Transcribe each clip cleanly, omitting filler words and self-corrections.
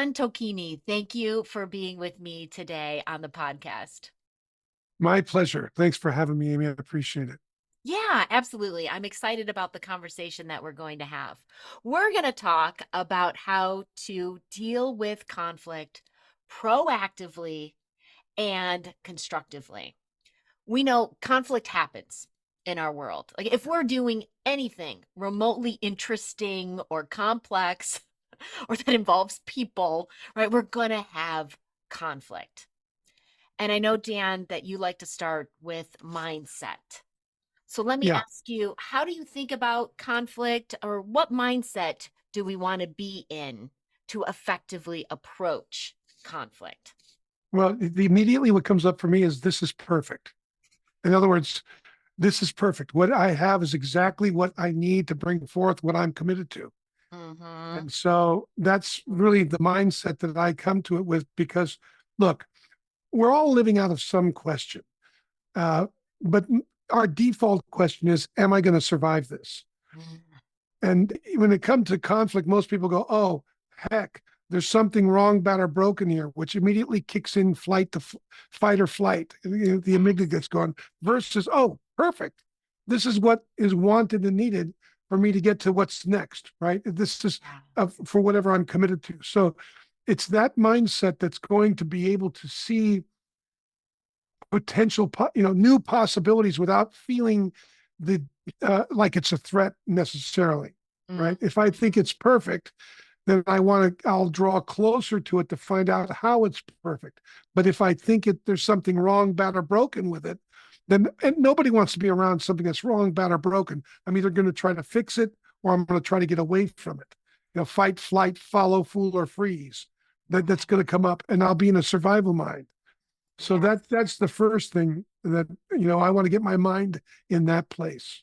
Dan Tocchini, thank you for being with me today on the podcast. My pleasure. Thanks for having me, Amy. I appreciate it. Yeah, absolutely. I'm excited about the conversation that we're going to have. We're going to talk about how to deal with conflict proactively and constructively. We know conflict happens in our world. Like if we're doing anything remotely interesting or complex or that involves people, right, we're going to have conflict. And I know, Dan, that you like to start with mindset. So let me Yeah. ask you, how do you think about conflict, or what mindset do we want to be in to effectively approach conflict? Well, immediately what comes up for me is this is perfect. In other words, this is perfect. What I have is exactly what I need to bring forth what I'm committed to. Mm-hmm. And so that's really the mindset that I come to it with because, look, we're all living out of some question. Uh, but our default question is, am I going to survive this? And when it comes to conflict, most people go, oh, heck, there's something wrong, bad, or broken here, which immediately kicks in fight or flight. The amygdala gets going versus, oh, perfect. This is what is wanted and needed for me to get to what's next, right? This is Yeah. for whatever I'm committed to. So it's that mindset that's going to be able to see potential, new possibilities without feeling the like it's a threat necessarily, Mm. right? If I think it's perfect, then I'll draw closer to it to find out how it's perfect. But if I think there's something wrong, bad, or broken with it, then and nobody wants to be around something that's wrong, bad, or broken. I'm either going to try to fix it or I'm going to try to get away from it. Fight, flight, follow, fool, or freeze. That's going to come up, and I'll be in a survival mind. So Yes. that's the first thing that I want to get my mind in that place.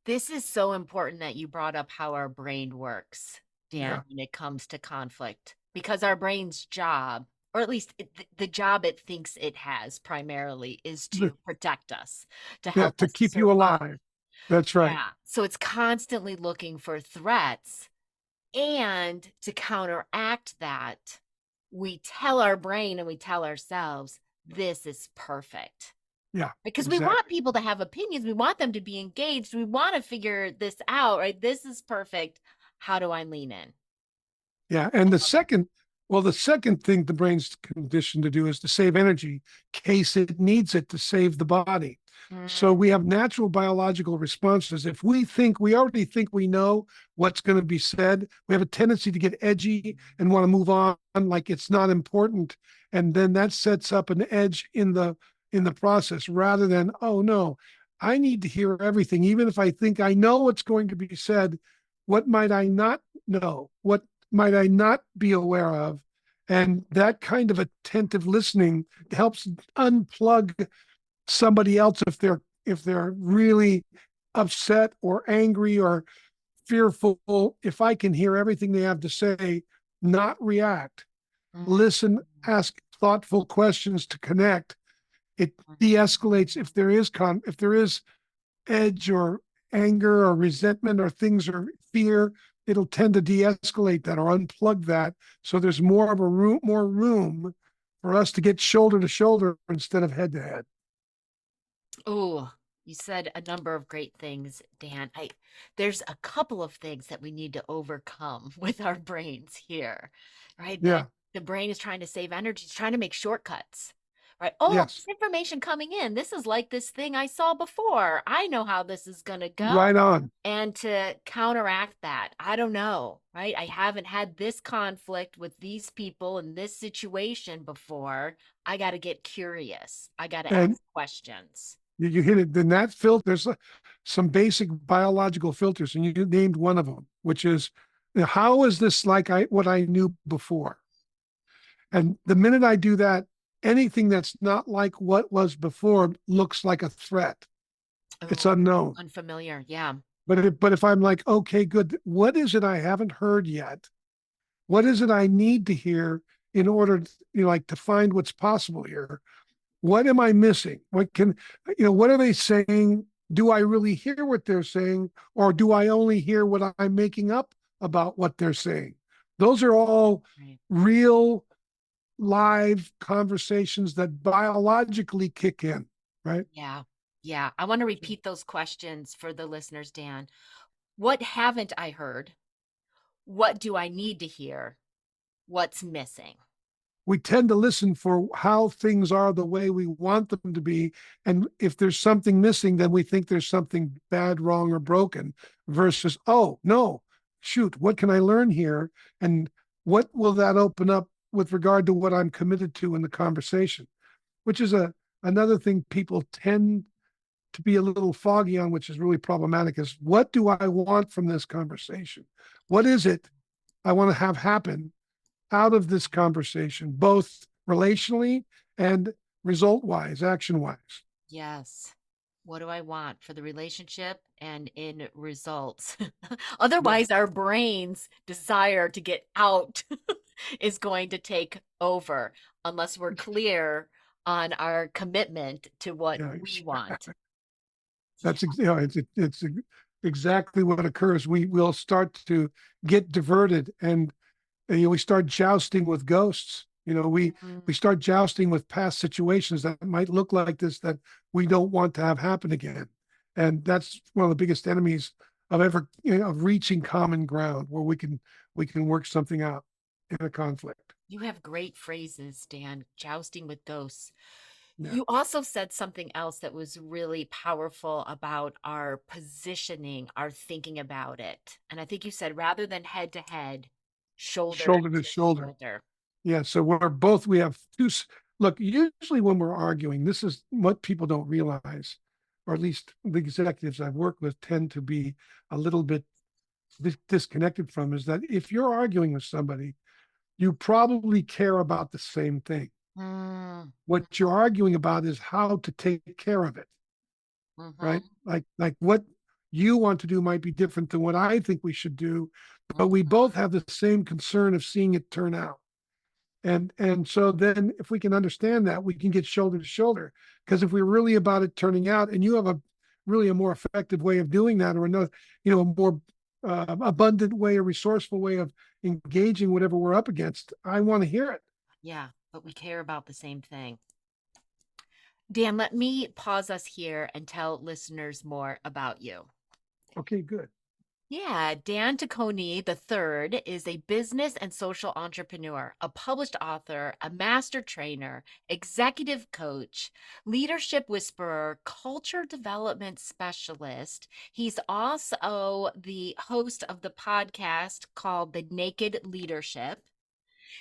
This is so important that you brought up how our brain works, Yeah. Dan, when it comes to conflict, because our brain's job, or at least the job it thinks it has primarily, is The, to protect us, to yeah, help to us keep you survive. alive. That's right. Yeah. So it's constantly looking for threats. And to counteract that, we tell our brain and we tell ourselves, this is perfect. Yeah, Because we want exactly. people to have opinions. We want them to be engaged. We want to figure this out, right? This is perfect. How do I lean in? Yeah. I And love it. the second thing the brain's conditioned to do is to save energy in case it needs it to save the body. So Mm, we have natural biological responses. If we already think we know what's going to be said, we have a tendency to get edgy and want to move on like it's not important. And then that sets up an edge in the process rather than, oh no, I need to hear everything. Even if I think I know what's going to be said, what might I not know? What might I not be aware of? And that kind of attentive listening helps unplug somebody else if they're really upset or angry or fearful. If I can hear everything they have to say, not react, mm, listen, ask thoughtful questions to connect, it de-escalates if there is edge or anger or resentment or things or fear, it'll tend to de-escalate that or unplug that. So there's more room for us to get shoulder to shoulder instead of head to head. Oh, you said a number of great things, Dan. There's a couple of things that we need to overcome with our brains here, right? That Yeah. the brain is trying to save energy, it's trying to make shortcuts, right? Oh, Yes. this information coming in. This is like this thing I saw before. I know how this is going to go. Right on. And to counteract that, I don't know, right? I haven't had this conflict with these people in this situation before. I got to get curious. I got to And ask questions. you hit it. Then that filters some basic biological filters, and you named one of them, which is how is this like what I knew before? And the minute I do that, anything that's not like what was before looks like a threat. It's Oh, unknown. unfamiliar. Yeah. But if I'm like, okay, good, what is it I haven't heard yet? What is it I need to hear in order to, like to find what's possible here? What am I missing? What are they saying? Do I really hear what they're saying, or do I only hear what I'm making up about what they're saying? Those are all Right. real live conversations that biologically kick in, right? Yeah. Yeah. I want to repeat those questions for the listeners, Dan. What haven't I heard? What do I need to hear? What's missing? We tend to listen for how things are the way we want them to be. And if there's something missing, then we think there's something bad, wrong, or broken versus, oh, no, shoot, what can I learn here? And what will that open up with regard to what I'm committed to in the conversation? Which is another thing people tend to be a little foggy on, which is really problematic, is what do I want from this conversation? What is it I want to have happen out of this conversation, both relationally and result wise, action wise? Yes. What do I want for the relationship and in results? Yeah. Otherwise, our brain's desire to get out is going to take over unless we're clear on our commitment to what Yeah. we want. That's Yeah. you know, it's exactly what occurs. We will start to get diverted, and we start jousting with ghosts. We Mhm. start jousting with past situations that might look like this that we don't want to have happen again, and that's one of the biggest enemies of ever of reaching common ground where we can work something out in a conflict. You have great phrases, Dan. Jousting with ghosts. Yeah, You also said something else that was really powerful about our positioning, our thinking about it. And I think you said rather than head to head, shoulder shoulder to to shoulder. shoulder. Yeah, so we have look, usually when we're arguing, this is what people don't realize, or at least the executives I've worked with tend to be a little bit disconnected from, is that if you're arguing with somebody, you probably care about the same thing. Mm, What you're arguing about is how to take care of it, right? mhm, Like what you want to do might be different than what I think we should do, but we mhm. both have the same concern of seeing it turn out. And so then if we can understand that, we can get shoulder to shoulder. Because if we're really about it turning out, and you have a more effective way of doing that, or another, a more abundant way, a resourceful way of engaging whatever we're up against, I want to hear it. Yeah, but we care about the same thing. Dan, let me pause us here and tell listeners more about you. Okay, good. Yeah, Dan Tocchini III is a business and social entrepreneur, a published author, a master trainer, executive coach, leadership whisperer, culture development specialist. He's also the host of the podcast called The Naked Leadership.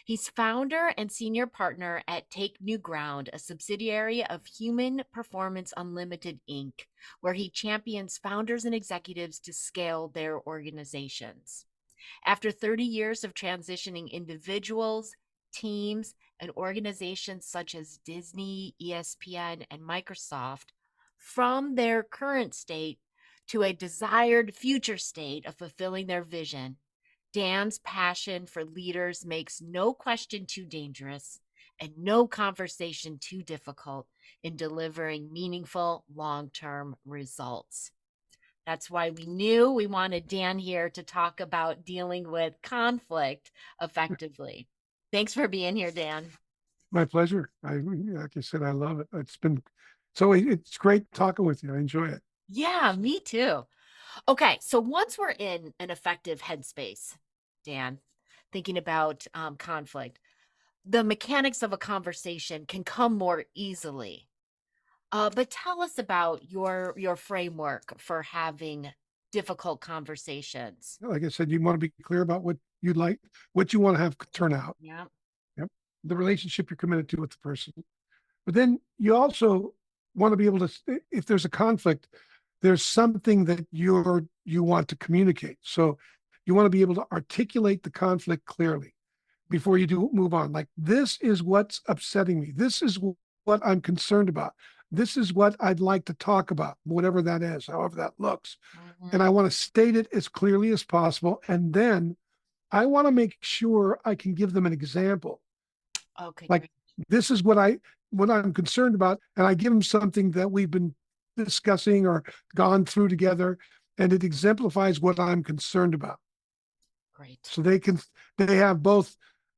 He's founder and senior partner at Take New Ground, a subsidiary of Human Performance Unlimited Inc., where he champions founders and executives to scale their organizations. After 30 years of transitioning individuals, teams, and organizations such as Disney, ESPN, and Microsoft from their current state to a desired future state of fulfilling their vision, Dan's passion for leaders makes no question too dangerous and no conversation too difficult in delivering meaningful long term results. That's why we knew we wanted Dan here to talk about dealing with conflict effectively. Thanks for being here, Dan. My pleasure. Like I said, I love it. It's great talking with you. I enjoy it. Yeah, me too. Okay, so once we're in an effective headspace, Dan, thinking about conflict, the mechanics of a conversation can come more easily. But tell us about your framework for having difficult conversations. Like I said, you want to be clear about what you'd like, what you want to have turn out. Yeah. Yep. The relationship you're committed to with the person. But then you also want to be able to, if there's a conflict, there's something that you want to communicate. So you want to be able to articulate the conflict clearly before you do move on. Like, this is what's upsetting me. This is what I'm concerned about. This is what I'd like to talk about, whatever that is, however that looks. And I Mhm. want to state it as clearly as possible. And then I want to make sure I can give them an example. Okay, Like, great. this is what I'm concerned about. And I give them something that we've been discussing or gone through together. And it exemplifies what I'm concerned about. Great. So they have both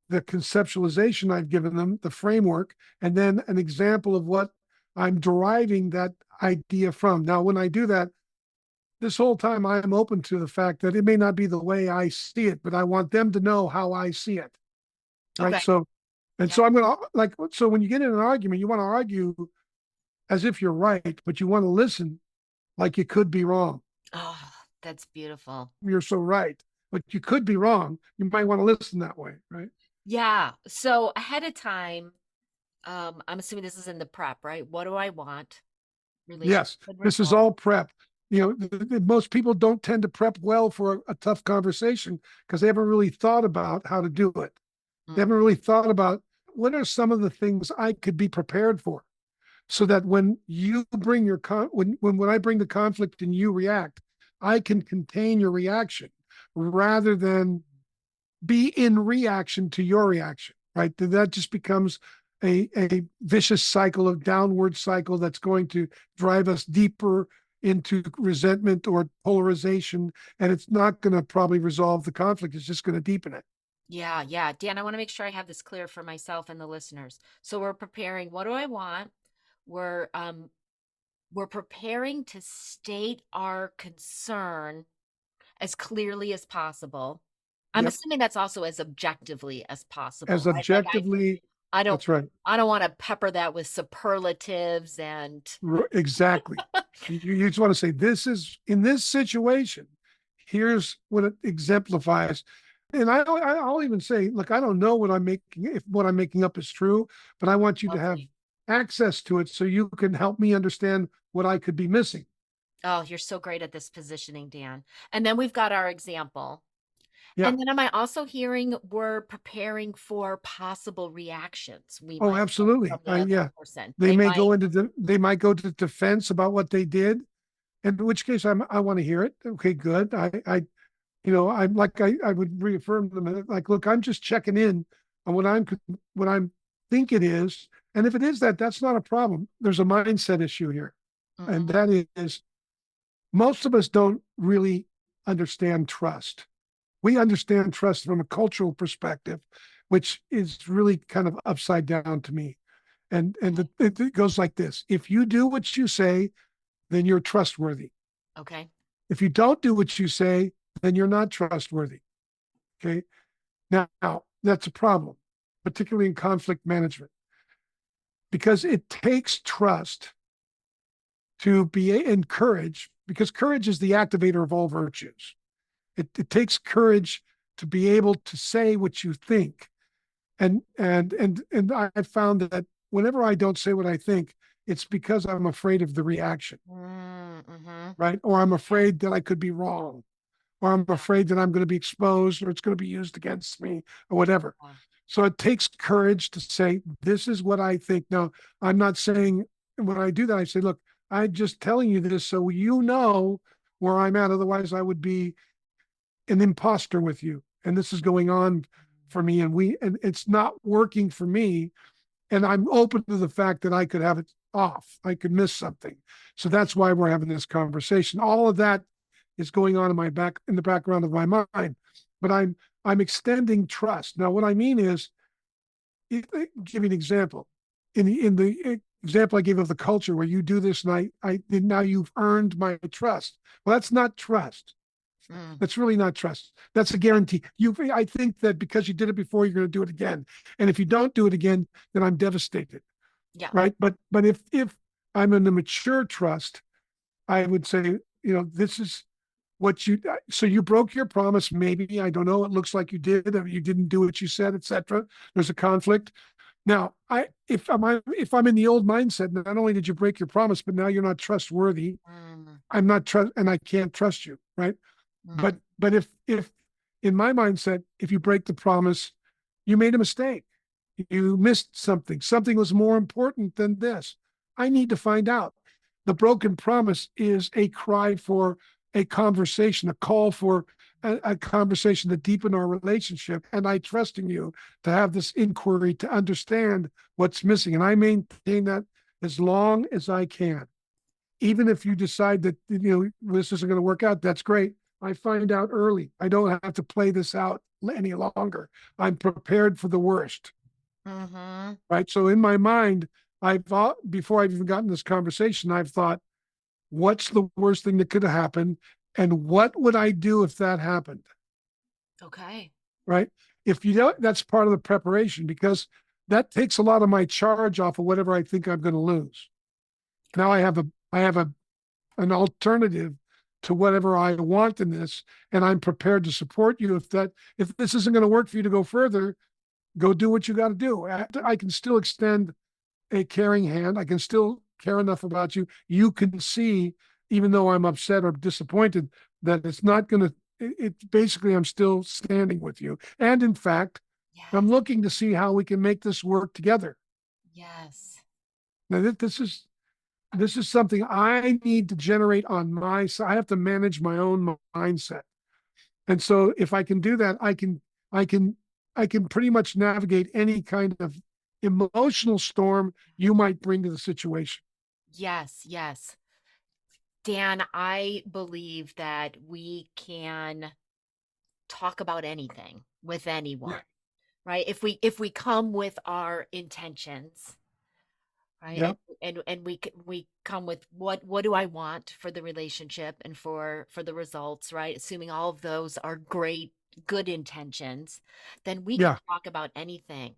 the conceptualization I've given them, the framework, and then an example of what I'm deriving that idea from. Now, when I do that, this whole time I'm open to the fact that it may not be the way I see it, but I want them to know how I see it. Right. Okay. So, and Yeah. so I'm going to like, so when you get in an argument, you want to argue as if you're right, but you want to listen like you could be wrong. Oh, that's beautiful. You're so right, but you could be wrong. You might want to listen that way. Right. Yeah. So ahead of time, I'm assuming this is in the prep, right? What do I want? Relationship Yes. and This is result. all prep. Most people don't tend to prep well for a tough conversation because they haven't really thought about how to do it. They Mm, haven't really thought about what are some of the things I could be prepared for, so that when you bring your when I bring the conflict and you react, I can contain your reaction rather than be in reaction to your reaction. Right? That just becomes a vicious cycle of downward cycle that's going to drive us deeper into resentment or polarization, and it's not going to probably resolve the conflict. It's just going to deepen it. yeah, yeah. Dan, I want to make sure I have this clear for myself and the listeners. So we're preparing, what do I want? We're we're preparing to state our concern as clearly as possible. I'm Yep. assuming that's also as objectively as possible, As right? Like objectively, I don't that's right. I don't want to pepper that with superlatives and Exactly. You just want to say, this is in this situation, here's what it exemplifies. And I'll even say, look, I don't know what I'm making, if what I'm making up is true, but I want you to have lovely. access to it so you can help me understand what I could be missing. Oh, you're so great at this positioning, Dan. And then we've got our example. Yeah. And then am I also hearing we're preparing for possible reactions we Oh, might get from absolutely. the other Yeah. person? They They may might, go they might go to defense about what they did, in which case I want to hear it. Okay, good. I'm like, I would reaffirm them like, look, I'm just checking in on what I'm think it is. And if it is that, that's not a problem. There's a mindset issue here. And mm-mm, that is most of us don't really understand trust. We understand trust from a cultural perspective, which is really kind of upside down to me. It goes like this: if you do what you say, then you're trustworthy. okay. If you don't do what you say, then you're not trustworthy. Okay. Now, that's a problem, particularly in conflict management, because it takes trust to be encouraged, because courage is the activator of all virtues. It takes courage to be able to say what you think. And I found that whenever I don't say what I think, it's because I'm afraid of the reaction, Mm-hmm. right? Or I'm afraid that I could be wrong, or I'm Yeah, afraid that I'm going to be exposed or it's going to be used against me or whatever. yeah. So it takes courage to say, this is what I think. Now, I'm not saying when I do that, I say, look, I'm just telling you this so you know where I'm at. Otherwise, I would be an imposter with you. And this is going on for me. And it's not working for me. And I'm open to the fact that I could have it off. I could miss something. So that's why we're having this conversation. All of that is going on in the background of my mind. But I'm extending trust. Now, what I mean is, give you an example. In the example I gave of the culture where you do this and I now you've earned my trust. Well, that's not trust. Mm, That's really not trust. That's a guarantee. I think that because you did it before, you're going to do it again. And if you don't do it again, then I'm devastated. yeah. Right. But if I'm in a mature trust, I would say, this is what you, so you broke your promise. Maybe, I don't know. It looks like you did, or you didn't do what you said, etc. There's a conflict. Now, if I'm in the old mindset, not only did you break your promise, but now you're not trustworthy. Mm, I'm not trust, and I can't trust you, right? mm, But if in my mindset, if you break the promise, you made a mistake. You missed something. Something was more important than this. I need to find out. The broken promise is a cry for a conversation, a call for a conversation to deepen our relationship. And I trust in you to have this inquiry to understand what's missing. And I maintain that as long as I can. Even if you decide that this isn't going to work out, that's great. I find out early. I don't have to play this out any longer. I'm prepared for the worst. Mm-hmm. Right. So in my mind, I've thought before I've even gotten this conversation, I've thought, what's the worst thing that could have happened? And what would I do if that happened? Okay. Right. If you don't, that's part of the preparation because that takes a lot of my charge off of whatever I think I'm going to lose. Now Great. I have an alternative to whatever I want in this, and I'm prepared to support you if this isn't going to work for you to go further, go do what you got to do. I can still extend a caring hand. I can still care enough about you. You can see, even though I'm upset or disappointed, that it's not going to, basically, I'm still standing with you. And in fact, I'm Yes. looking to see how we can make this work together. Yes. Now, this is something I need to generate on my side. I have to manage my own mindset. And so if I can do that, I can, I can pretty much navigate any kind of emotional storm you might bring to the situation. Yes. Yes. Dan, I believe that we can talk about anything with Yeah. anyone, right? If we come with our intentions, right? Yeah. And we come with what do I want for the relationship and for the results, right? Assuming all of those are great, good intentions, then we can Yeah. talk about anything.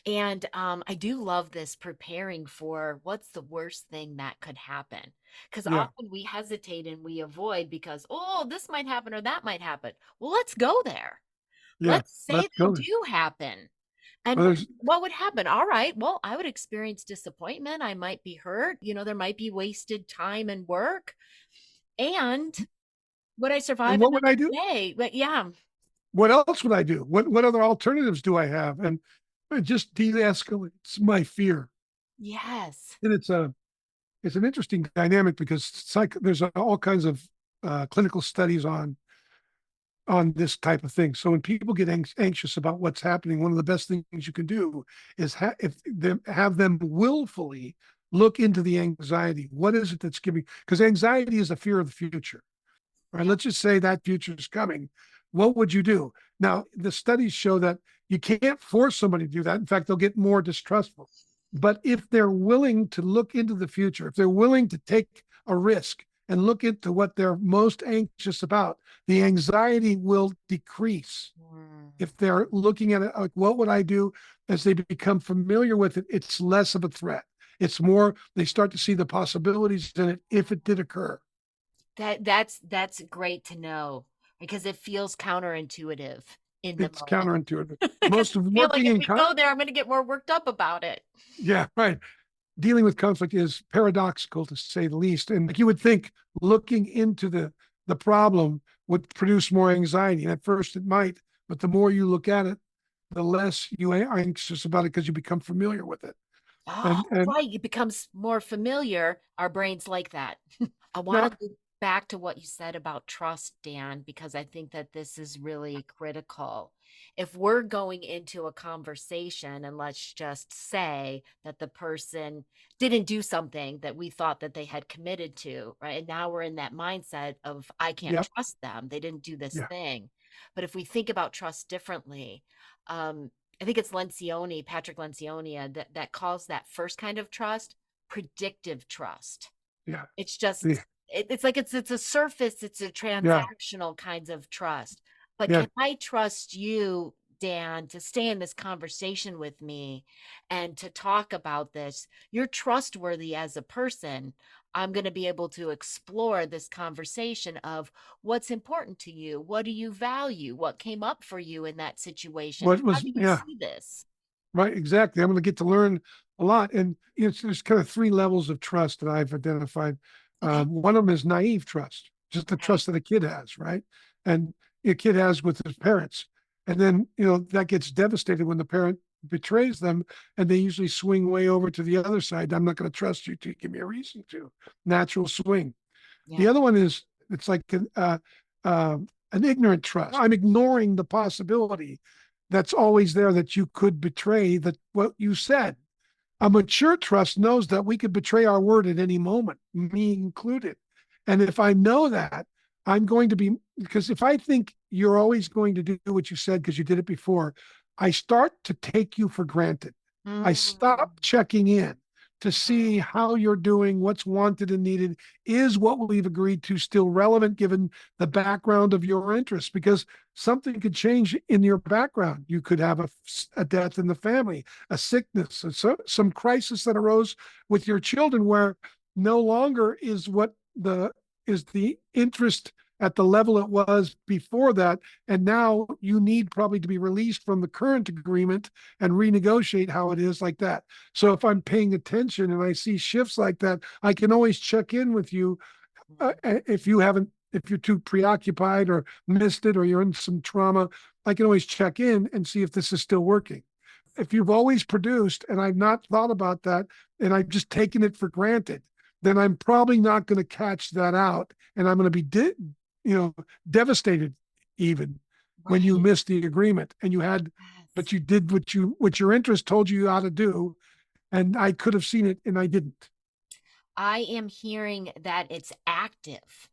And I do love this preparing for what's the worst thing that could happen. Because Yeah. often we hesitate and we avoid because, oh, this might happen or that might happen. Well, let's go there. Yeah. Let's say Let's they go there. do happen. And Well, there's, what would happen? All right. Well, I would experience disappointment. I might be hurt. There might be wasted time and work. And would I and survive what would I another do? day? But yeah. What else would I do? What other alternatives do I have? And it just de-escalates my fear. Yes. And it's an interesting dynamic because there's all kinds of clinical studies on this type of thing. So when people get anxious about what's happening, one of the best things you can do is have them willfully look into the anxiety. What is it that's giving? Because anxiety is a fear of the future. Right? Yeah. Let's just say that future is coming. What would you do? Now, the studies show that you can't force somebody to do that. In fact, they'll get more distrustful. But if they're willing to look into the future, if they're willing to take a risk and look into what they're most anxious about, the anxiety will decrease. Mm. If they're looking at it like, what would I do? As they become familiar with it, it's less of a threat. It's more, they start to see the possibilities in it if it did occur. That's great to know because it feels counterintuitive in the It's moment. counterintuitive. Because Most of I feel like working if in we go there, I'm going to get more worked up about it. yeah, right. Dealing with conflict is paradoxical to say the least. And like you would think looking into the problem would produce more anxiety. And at first it might, but the more you look at it, the less you are anxious about it because you become familiar with it. Oh, And right. It becomes more familiar. Our brains like that. I want now, to loop back to what you said about trust, Dan, because I think that this is really critical. If we're going into a conversation and let's just say that the person didn't do something that we thought that they had committed to, right? And now we're in that mindset of, I can't yeah, trust them. They didn't do this yeah, thing. But if we think about trust differently, um, I think it's Lencioni, Patrick Lencioni, that calls that first kind of trust predictive trust. yeah, It's just the, it's like it's a surface, it's a yeah, transactional kinds of trust. But yeah. can I trust you, Dan, to stay in this conversation with me and to talk about this? You're trustworthy as a person. I'm going to be able to explore this conversation of what's important to you. What do you value? What came up for you in that situation? What How was do you yeah, see this? right, exactly. I'm going to get to learn a lot. And there's kind of three levels of trust that I've identified. Okay. One of them is naive trust, just the Okay. trust that a kid has, right? And a kid has with his parents. And then, that gets devastated when the parent betrays them and they usually swing way over to the other side. I'm not going to trust you to give me a reason to. Natural swing. The Yeah. other one is it's like an ignorant trust. I'm ignoring the possibility that's always there that you could betray that what you said. A mature trust knows that we could betray our word at any moment, me included. And if I know that, I'm going to be, because if I think you're always going to do what you said because you did it before, I start to take you for granted. I Mm, stop checking in to see mm, how you're doing, what's wanted and needed. Is what we've agreed to still relevant given the background of your interests? Because something could change in your background. You could have a death in the family, a sickness, some crisis that arose with your children where no longer is the interest at the level it was before that. And now you need probably to be released from the current agreement and renegotiate how it is like that. So if I'm paying attention and I see shifts like that, I can always check in with you mm. if you're too preoccupied or missed it or you're in some trauma. I can always check in and see if this is still working. If you've always produced and I've not thought about that and I've just taken it for granted, then I'm probably not going to catch that out, and I'm going to be you know devastated even when you Right. missed the agreement and you had, Yes. but you did what your interest told you how to do, and I could have seen it and I didn't. I am hearing that it's active.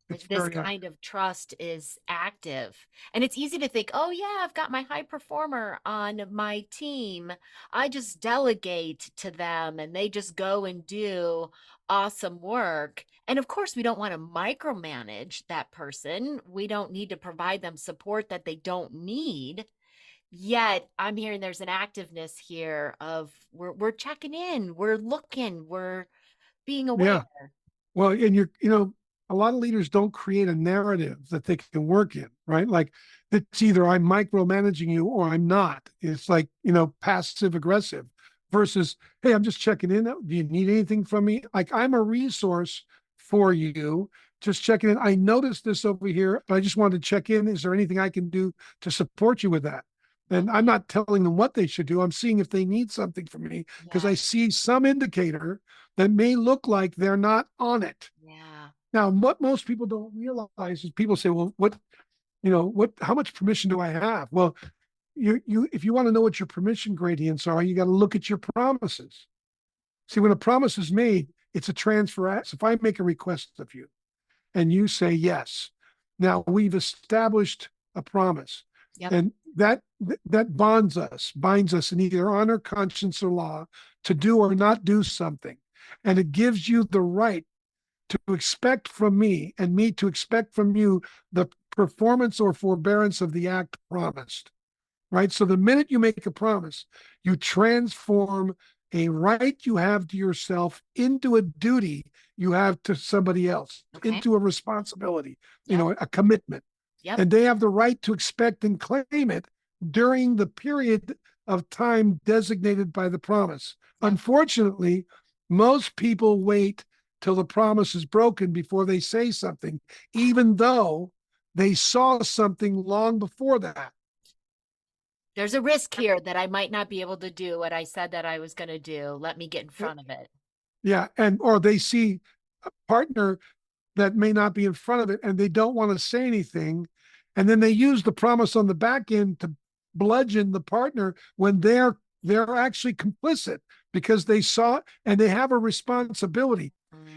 It's This very kind active. of trust is active. And it's easy to think, oh, yeah, I've got my high performer on my team. I just delegate to them and they just go and do awesome work. And of course, we don't want to micromanage that person. We don't need to provide them support that they don't need. Yet I'm hearing there's an activeness here of we're checking in, we're looking, we're being Yeah. aware. Well, and a lot of leaders don't create a narrative that they can work in, right? Like it's either I'm micromanaging you or I'm not. It's like, passive aggressive versus, hey, I'm just checking in. Do you need anything from me? Like I'm a resource for you. Just checking in. I noticed this over here, but I just wanted to check in. Is there anything I can do to support you with that? And I'm not telling them what they should do. I'm seeing if they need something from me because I Yeah, see some indicator that may look like they're not on it. yeah. Now, what most people don't realize is people say, well, how much permission do I have? Well, if you want to know what your permission gradients are, you got to look at your promises. See, when a promise is made, it's a transfer. So if I make a request of you and you say yes, now we've established a promise, Yep. and that binds us in either honor, conscience, or law to do or not do something, and it gives you the right to expect from me and me to expect from you the performance or forbearance of the act promised, right? So the minute you make a promise, you transform a right you have to yourself into a duty you have to somebody else, Okay. into a responsibility, Yep. a commitment. Yep. And they have the right to expect and claim it during the period of time designated by the promise. Yep. Unfortunately, most people wait till the promise is broken before they say something, even though they saw something long before that. There's a risk here that I might not be able to do what I said that I was going to do. Let me get in front of it. Yeah. And, or they see a partner that may not be in front of it and they don't want to say anything. And then they use the promise on the back end to bludgeon the partner when they're actually complicit because they saw it and they have a responsibility.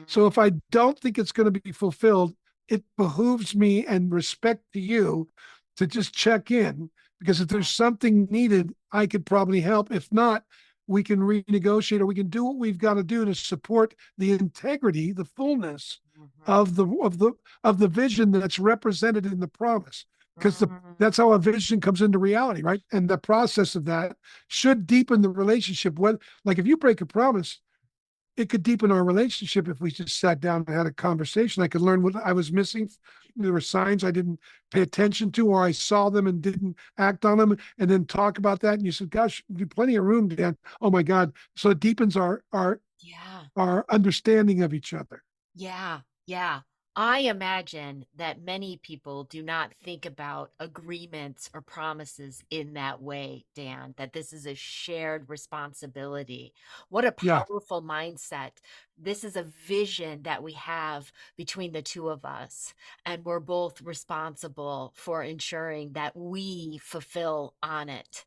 So Mm, if I don't think it's going to be fulfilled, it behooves me and respect to you to just check in, because if there's yeah. something needed, I could probably help. If not, we can renegotiate or we can do what we've got to do to support the integrity, the fullness Mhm. of the vision that's represented in the promise. Because Mm, that's how a vision comes into reality, right? And the process of that should deepen the relationship. When, like, if you break a promise, it could deepen our relationship if we just sat down and had a conversation. I could learn what I was missing. There were signs I didn't pay attention to, or I saw them and didn't act on them, and then talk about that. And you said, "Gosh, plenty of room, Dan." Oh my God! So it deepens yeah. our understanding of each other. Yeah, yeah. I imagine that many people do not think about agreements or promises in that way, Dan, that this is a shared responsibility. What a Yeah, powerful mindset. This is a vision that we have between the two of us, and we're both responsible for ensuring that we fulfill on it.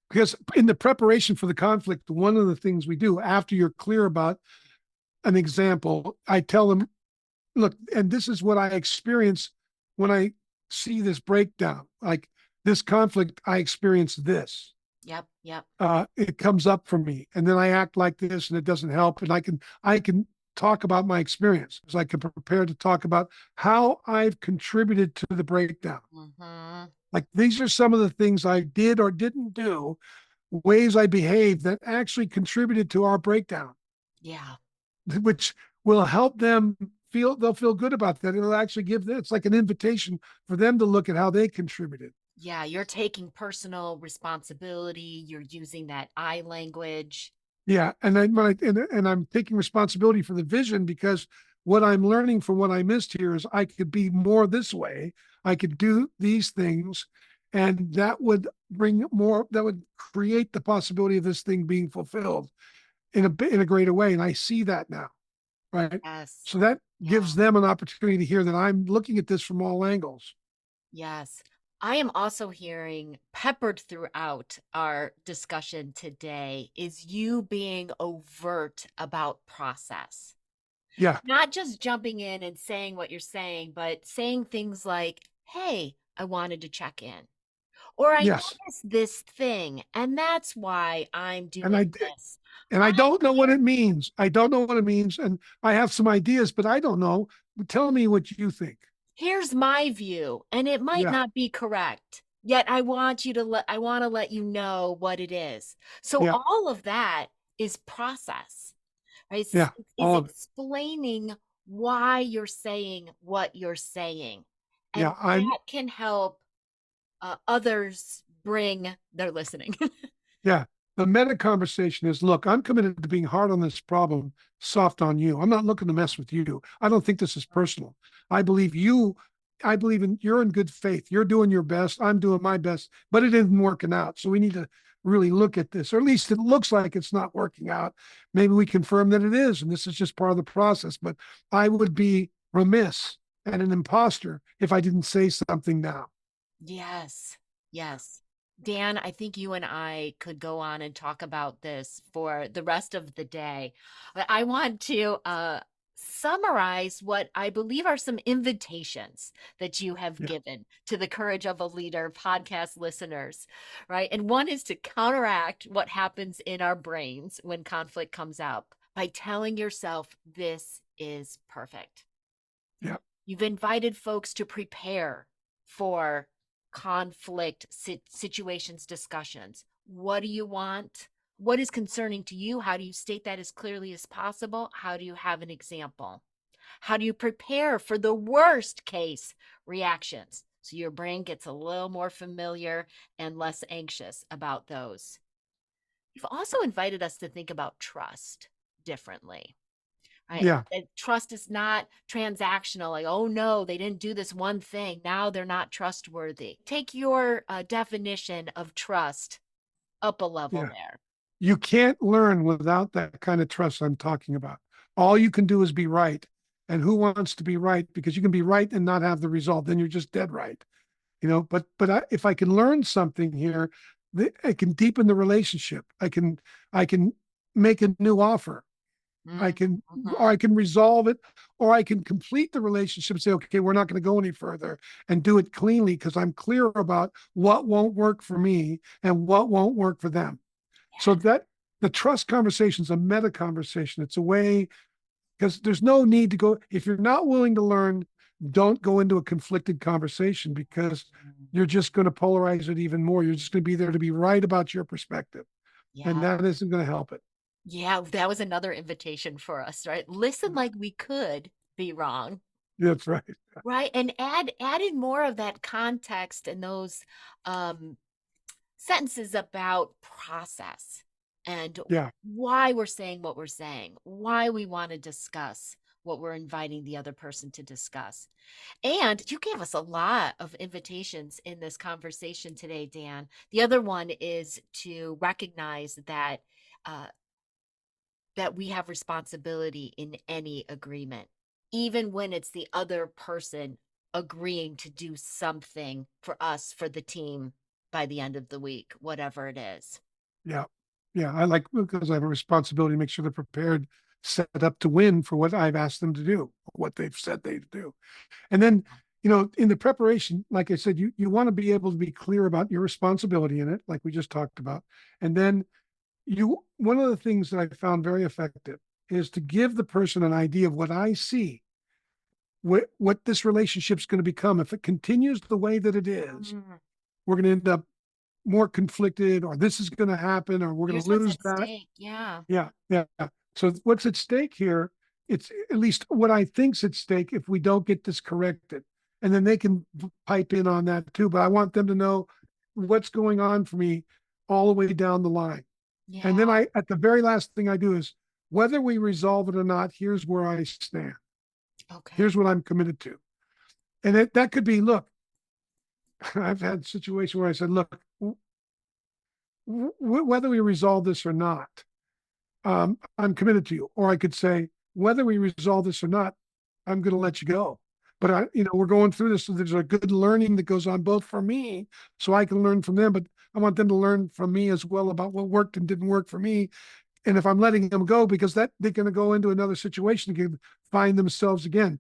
because in the preparation for the conflict, one of the things we do after you're clear about an example, I tell them, look, and this is what I experience when I see this breakdown, like this conflict, I experience this. Yep, yep. It comes up for me, and then I act like this, and it doesn't help. And I can talk about my experience, because I can prepare to talk about how I've contributed to the breakdown. Hmm. Like these are some of the things I did or didn't do, ways I behaved that actually contributed to our breakdown, Yeah. which will help them feel, they'll feel good about that. It'll actually give them, it's like an invitation for them to look at how they contributed. Yeah, you're taking personal responsibility. You're using that I language. Yeah, and I'm taking responsibility for the vision, because what I'm learning from what I missed here is I could be more this way. I could do these things, and that would bring more. That would create the possibility of this thing being fulfilled in a greater way. And I see that now, right? Yes. So that Yeah. gives them an opportunity to hear that I'm looking at this from all angles. Yes. I am also hearing peppered throughout our discussion today is you being overt about process. Yeah. Not just jumping in and saying what you're saying, but saying things like, hey, I wanted to check in. Or I Yes. noticed this thing, and that's why I'm And doing I this. and I I'm don't know what here. it means. I don't know what it means, and I have some ideas, but I don't know. Tell me what you think. Here's my view, and it might Yeah, not be correct. Yet I want to let you know what it is. So yeah, all of that is process, right? yeah. Is All of it. explaining why you're saying what you're saying. And Yeah, I'm. that can help others bring their listening. Yeah. The meta conversation is, look, I'm committed to being hard on this problem, soft on you. I'm not looking to mess with you. I don't think this is personal. I believe you, I believe in you're in good faith. You're doing your best. I'm doing my best, but it isn't working out. So we need to really look at this, or at least it looks like it's not working out. Maybe we confirm that it is, and this is just part of the process. But I would be remiss and an imposter if I didn't say something now. Yes. Yes. Dan, I think you and I could go on and talk about this for the rest of the day. But I want to summarize what I believe are some invitations that you have Yeah, given to the Courage of a Leader podcast listeners, right? And one is to counteract what happens in our brains when conflict comes up by telling yourself, this is perfect. yeah, You've invited folks to prepare for conflict situations, discussions. What do you want? What is concerning to you? How do you state that as clearly as possible? How do you have an example? How do you prepare for the worst case reactions? So your brain gets a little more familiar and less anxious about those. You've also invited us to think about trust differently. Right. yeah, And trust is not transactional. Like, oh no, they didn't do this one thing. Now they're not trustworthy. Take your definition of trust up a level yeah. there. You can't learn without that kind of trust I'm talking about. All you can do is be right. And who wants to be right? Because you can be right and not have the result. Then you're just dead right. If I can learn something here, I can deepen the relationship. I can make a new offer. I can or Mm-hmm. I can resolve it, or I can complete the relationship and say, okay, we're not going to go any further, and do it cleanly, because I'm clear about what won't work for me and what won't work for them. So Yeah. that the trust conversation is a meta conversation. It's a way, because there's no need to go. If you're not willing to learn, don't go into a conflicted conversation, because you're just going to polarize it even more. You're just going to be there to be right about your perspective, and Yeah. that isn't going to help it. Yeah. That was another invitation for us, right? Listen like we could be wrong. That's right. Right. And add in more of that context and those um sentences about process and Yeah, why we're saying what we're saying, why we want to discuss what we're inviting the other person to discuss. And you gave us a lot of invitations in this conversation today, Dan. The other one is to recognize uh, that we have responsibility in any agreement, even when it's the other person agreeing to do something for us, for the team by the end of the week, whatever it is. yeah, yeah. I like, because I have a responsibility to make sure they're prepared, set up to win for what I've asked them to do, what they've said they do. And then, in the preparation, like I said, you want to be able to be clear about your responsibility in it, like we just talked about. And then one of the things that I found very effective is to give the person an idea of what I see, what this relationship's going to become. If it continues the way that it is, Mm. we're going to end up more conflicted, or this is going to happen, or we're going Here's to what's lose at that. stake. Yeah. Yeah, yeah. So what's at stake here? It's at least what I think's at stake if we don't get this corrected, and then they can pipe in on that too. But I want them to know what's going on for me all the way down the line. And then Yeah. I, at the very last thing I do is whether we resolve it or not, here's where I stand. Okay. Here's what I'm committed to. And that could be, look, I've had situations where I said, look, whether we resolve this or not, I'm committed to you. Or I could say, whether we resolve this or not, I'm going to let you go. But we're going through this. So there's a good learning that goes on both for me, so I can learn from them. But I want them to learn from me as well about what worked and didn't work for me. And if I'm letting them go, because that they're going to go into another situation and can find themselves again.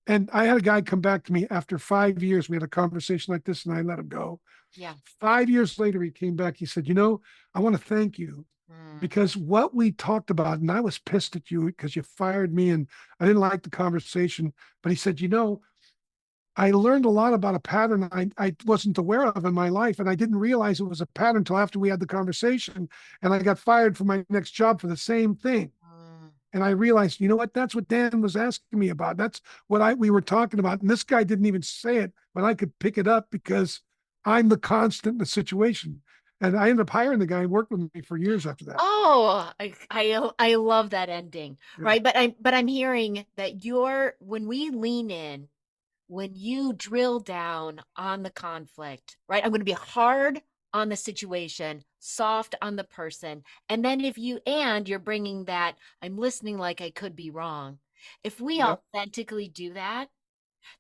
And I had a guy come back to me after 5 years. We had a conversation like this, and I let him go. Yeah. 5 years later, he came back. He said, I want to thank you Mm. because what we talked about, and I was pissed at you because you fired me and I didn't like the conversation. But he said, I learned a lot about a pattern I wasn't aware of in my life. And I didn't realize it was a pattern until after we had the conversation. And I got fired from my next job for the same thing. Mm. And I realized, you know what? That's what Dan was asking me about. That's what we were talking about. And this guy didn't even say it, but I could pick it up because I'm the constant in the situation. And I ended up hiring the guy and worked with me for years after that. Oh, I love that ending, Yeah. right? But I'm hearing that when we lean in, when you drill down on the conflict, right? I'm going to be hard on the situation, soft on the person. And then and you're bringing that, I'm listening like I could be wrong. If we Yeah. authentically do that,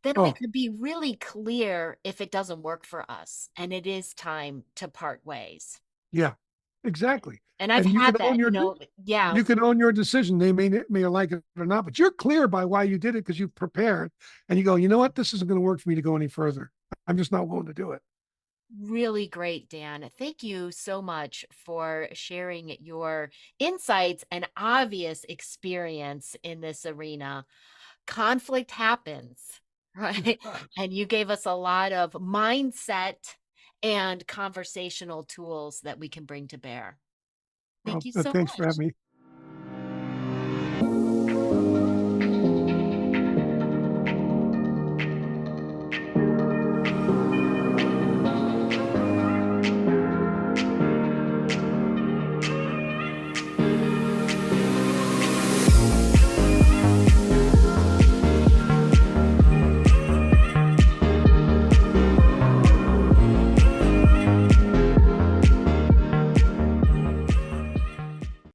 then we Oh, could be really clear if it doesn't work for us and it is time to part ways. yeah, exactly. And I've And you can had own that, your yeah, you can own your decision. They may like it or not, but you're clear by why you did it because you've prepared and you go, you know what? This isn't going to work for me to go any further. I'm just not willing to do it. really great, Dan. Thank you so much for sharing your insights and obvious experience in this arena. Conflict happens, It right? does. And you gave us a lot of mindset and conversational tools that we can bring to bear. Thank Well, you so thanks for much. having me.